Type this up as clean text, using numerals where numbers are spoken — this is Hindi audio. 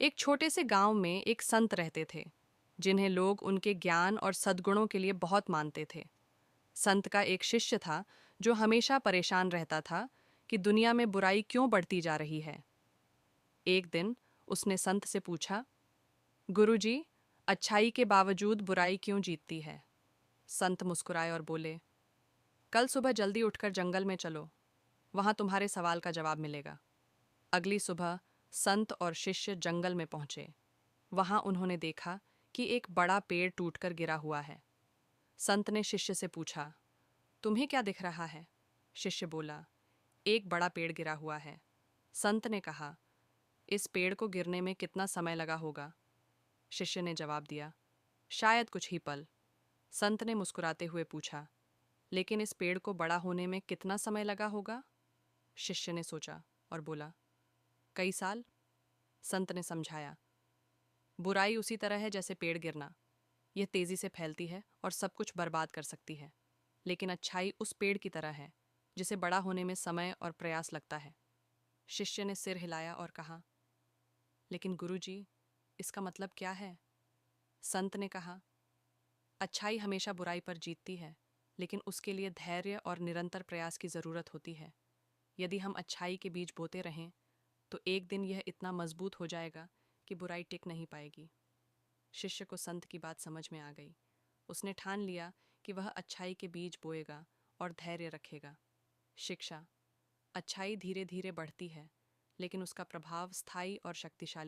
एक छोटे से गांव में एक संत रहते थे जिन्हें लोग उनके ज्ञान और सद्गुणों के लिए बहुत मानते थे। संत का एक शिष्य था जो हमेशा परेशान रहता था कि दुनिया में बुराई क्यों बढ़ती जा रही है। एक दिन उसने संत से पूछा, गुरुजी, अच्छाई के बावजूद बुराई क्यों जीतती है? संत मुस्कुराए और बोले, कल सुबह जल्दी उठकर जंगल में चलो, वहां तुम्हारे सवाल का जवाब मिलेगा। अगली सुबह संत और शिष्य जंगल में पहुंचे। वहां उन्होंने देखा कि एक बड़ा पेड़ टूटकर गिरा हुआ है। संत ने शिष्य से पूछा, तुम्हें क्या दिख रहा है? शिष्य बोला, एक बड़ा पेड़ गिरा हुआ है। संत ने कहा, इस पेड़ को गिरने में कितना समय लगा होगा? शिष्य ने जवाब दिया, शायद कुछ ही पल। संत ने मुस्कुराते हुए पूछा, लेकिन इस पेड़ को बड़ा होने में कितना समय लगा होगा? शिष्य ने सोचा और बोला, कई साल। संत ने समझाया, बुराई उसी तरह है जैसे पेड़ गिरना। यह तेजी से फैलती है और सब कुछ बर्बाद कर सकती है, लेकिन अच्छाई उस पेड़ की तरह है जिसे बड़ा होने में समय और प्रयास लगता है। शिष्य ने सिर हिलाया और कहा, लेकिन गुरुजी, इसका मतलब क्या है? संत ने कहा, अच्छाई हमेशा बुराई पर जीतती है, लेकिन उसके लिए धैर्य और निरंतर प्रयास की जरूरत होती है। यदि हम अच्छाई के बीज बोते रहें तो एक दिन यह इतना मजबूत हो जाएगा कि बुराई टिक नहीं पाएगी। शिष्य को संत की बात समझ में आ गई। उसने ठान लिया कि वह अच्छाई के बीज बोएगा और धैर्य रखेगा। शिक्षा: अच्छाई धीरे धीरे बढ़ती है, लेकिन उसका प्रभाव स्थायी और शक्तिशाली